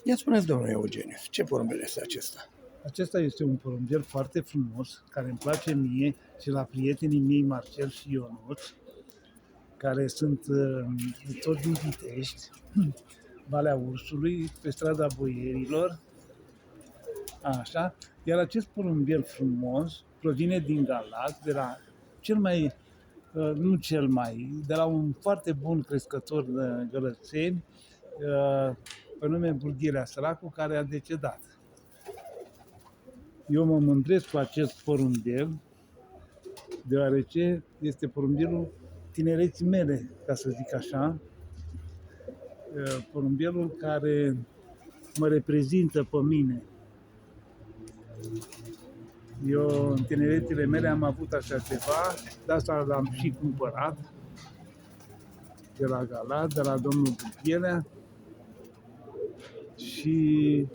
Ia spuneți, domnule Eugeniu, ce porumbel este acesta? Acesta este un porumbel foarte frumos, care îmi place mie și la prietenii mei, Marcel și Ionuț, care sunt tot din Pitești, Valea Ursului, pe strada Boierilor, așa. Iar acest porumbel frumos provine din Galați, de la de la un foarte bun crescător de gălățeni, pe nume Burghirea Săracu, care a decedat. Eu mă mândresc cu acest porumbel, deoarece este porumbelul tinereții mele, ca să zic așa, porumbelul care mă reprezintă pe mine. Eu, în tineretile mele, am avut așa ceva, de asta l-am și cumpărat, de la Galați, de la domnul Burghirea, și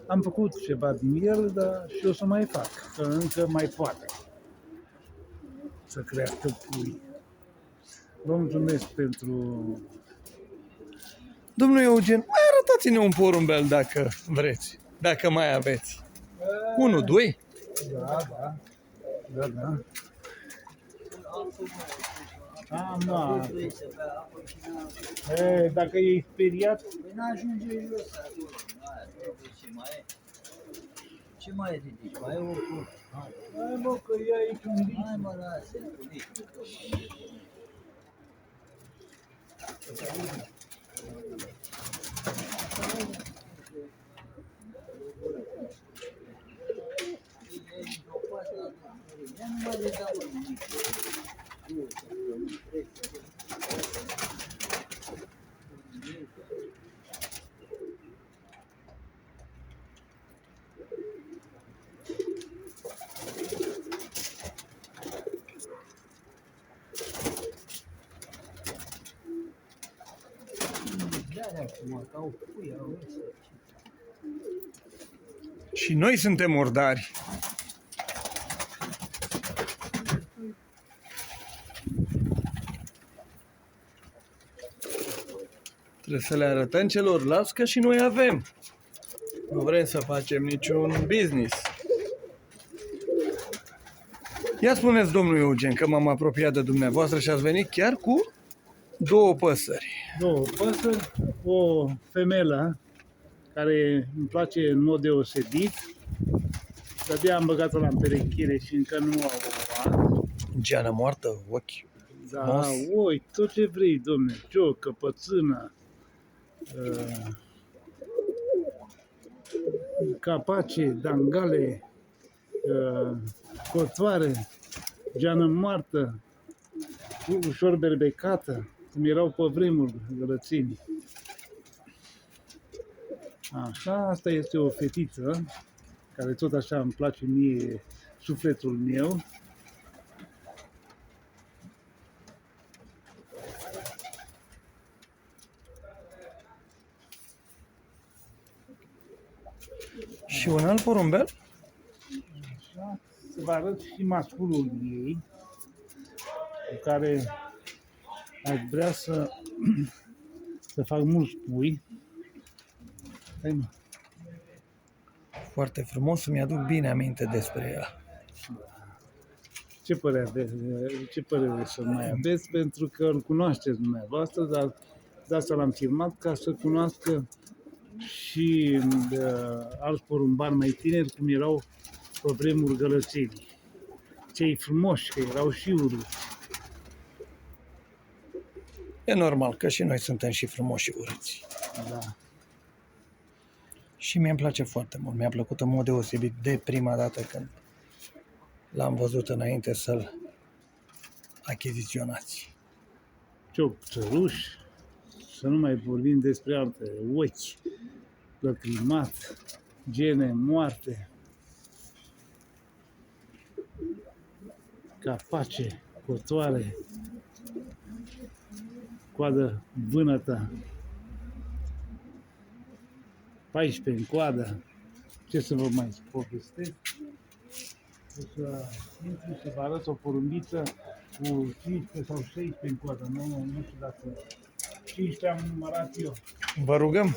am făcut ceva din el, dar și o să mai fac, că încă mai poate să crească pui. Vă mulțumesc pentru... Domnule Eugen, mai arătați-ne un porumbel dacă vreți, dacă mai aveți. 1, 2? Da. Am, dacă e speriat... Păi n-ajunge jos acolo, ce mai e? Ce mai e, Didi? Mai e o cu... Hai mă, că e aici un lic. Hai mă, lasă, Și noi suntem murdari. Trebuie să le arătăm celorlalți că și noi avem. Nu vrem să facem niciun business. Ia spuneți, domnul Eugen, că m-am apropiat de dumneavoastră și ați venit chiar cu 2 păsări. 2 păsări, o femelă care îmi place în mod deosebit. De-abia am băgat-o la împerechire și încă nu au ouat. Geană moartă, ochi. Da, oi, tot ce vrei, domne, ciocă, pățână, capace, dangale, cotoare, geană moartă, ușor berbecată, cum erau pe vremuri gălățenii. Așa, asta este o fetiță, care tot așa îmi place mie sufletul meu. Și un alt porumbel? Așa, să vă arăt și masculul ei, cu care aș vrea să fac mulți pui. Hai, mă. Foarte frumos, să-mi aduc bine aminte despre ea. Ce părere să mai aveți? Pentru că îl cunoașteți dumneavoastră, dar de asta l-am filmat ca să cunoască și alți porumbari mai tineri cum erau pe vremuri gălățenii. Cei frumoși, că erau și urâți. E normal că și noi suntem și frumoși și urâți. Da. Și mie îmi place foarte mult. Mi-a plăcut în mod deosebit de prima dată când l-am văzut înainte să-l achiziționați. Cioc țăruși, să nu mai vorbim despre alte, ochi, lăcrimat, gene moarte, capace, cotoare, coadă vânătă, 14 în coadă. Ce să vă mai povestesc? O să intru să vă arăt o porumbiță cu 15 sau 16 în coadă. Nu știu dacă 15 am numărat eu. Vă rugăm.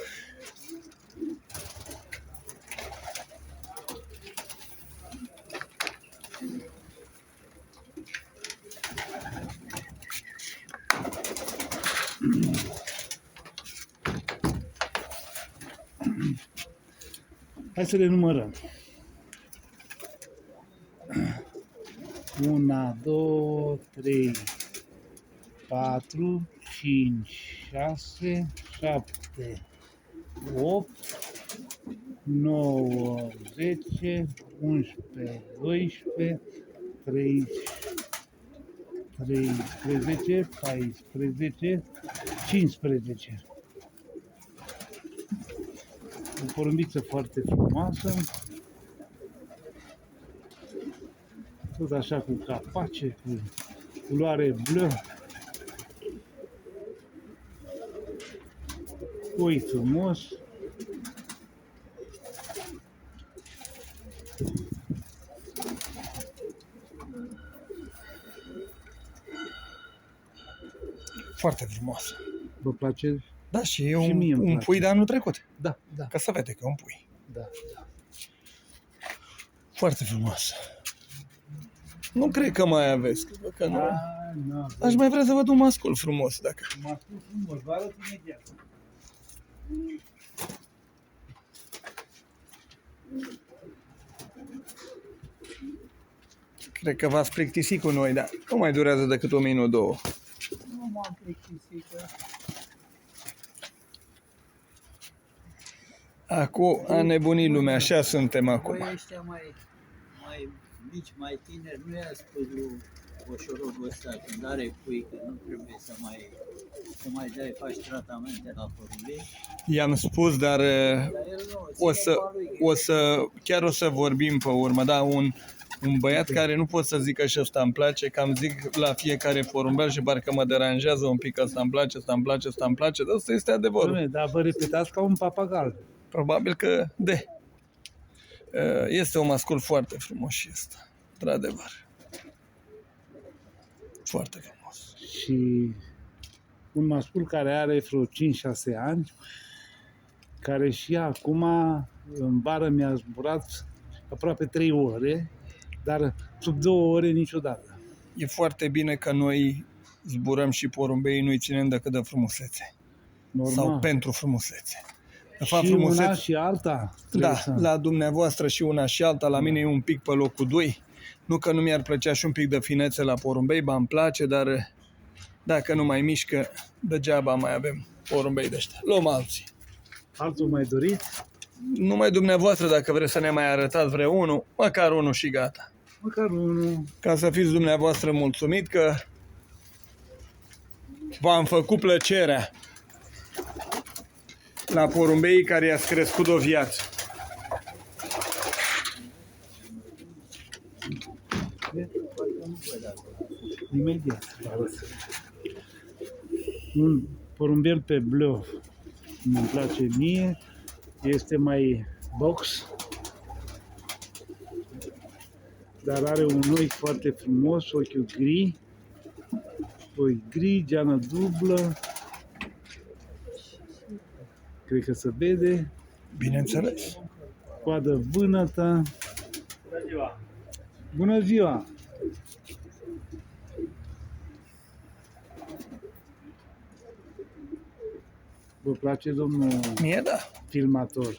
Hai să le numărăm. 1, 2, 3, 4, 5, 6, 7, 8, 9, 10, 11, 12, 13, 14, 15. O porumbiță foarte frumoasă. Tot așa cu capace, cu culoare bleu. Oi frumos. Foarte frumos. Vă place? Da, și e Și un, mie îmi un place. pui de anul trecut. Da, da, Ca să vede că e un pui. da. Foarte frumos. Nu cred că mai aveți. Că nu. Nu, Aș mai vrea să văd un mascul frumos, dacă... m-a spus frumos, vă arăt imediat. Cred că v-ați plictisit cu noi, dar nu mai durează decât 1 minut, 2. Nu m-am plictisit. Acum a nebunit lumea, așa suntem Voi acum. ăștia mai mici, mai tineri, nu i-a spus lui Boșorodul ăsta când are pui că nu trebuie să mai dai, faci tratamente la porumbei. I-am spus, dar Dar el nu, chiar o să vorbim pe urmă, da, un băiat care nu pot să zică și ăsta îmi place, că am zic la fiecare porumbel și parcă mă deranjează un pic că ăsta îmi place, ăsta îmi place, ăsta îmi place, dar ăsta este adevărul. Dom'le, dar vă repetați ca un papagal. Probabil că este un mascul foarte frumos și ăsta, într-adevăr. Foarte frumos. Și un mascul care are vreo 5-6 ani, care și acum în vară mi-a zburat aproape 3 ore, dar sub 2 ore niciodată. E foarte bine că noi zburăm și porumbeii nu-i ținem decât de frumusețe. Normal. Sau pentru frumusețe. De fapt, și una și alta. Da, să... la dumneavoastră și una și alta, la mine e un pic pe locul 2. Nu că nu mi-ar plăcea și un pic de finețe la porumbei, ba îmi place, dar dacă nu mai mișcă, degeaba mai avem porumbei de ăștia. Luăm alții. Altul mai dorit? Numai dumneavoastră, dacă vreți să ne mai arătați vreunul, măcar unul și gata. Măcar unul. Ca să fiți dumneavoastră mulțumit că v-am făcut plăcerea la porumbeii care i-ați crescut o viață. Imediat. Un porumbel pe bleu îmi place mie, este mai box, dar are un ochi foarte frumos, ochiul gri, ochi gri, geană dublă, cred că se vede, Bineînțeles. coadă vânătă. Bună ziua! Bună ziua! Vă place, domnul Mie da. filmator?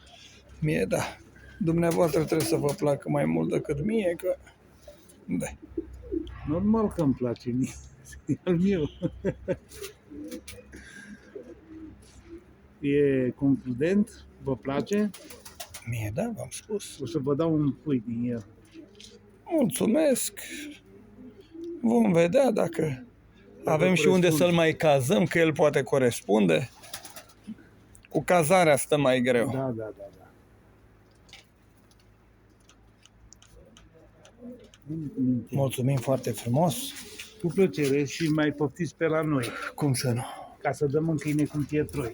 Mie da. Dumneavoastră trebuie să vă placă mai mult decât mie, că... Da. Normal că îmi place mie. E al meu. E concludent? Vă place? Mie da, v-am spus. O să vă dau un pui din el. Mulțumesc. Vom vedea dacă avem și unde corespunde. să-l mai cazăm, că el poate corespunde. Cu cazarea stă mai greu. Da, da, da, da. Mulțumim foarte frumos. Cu plăcere și mai poftiți pe la noi, Cum să nu? ca să dăm în câine cum tie troi.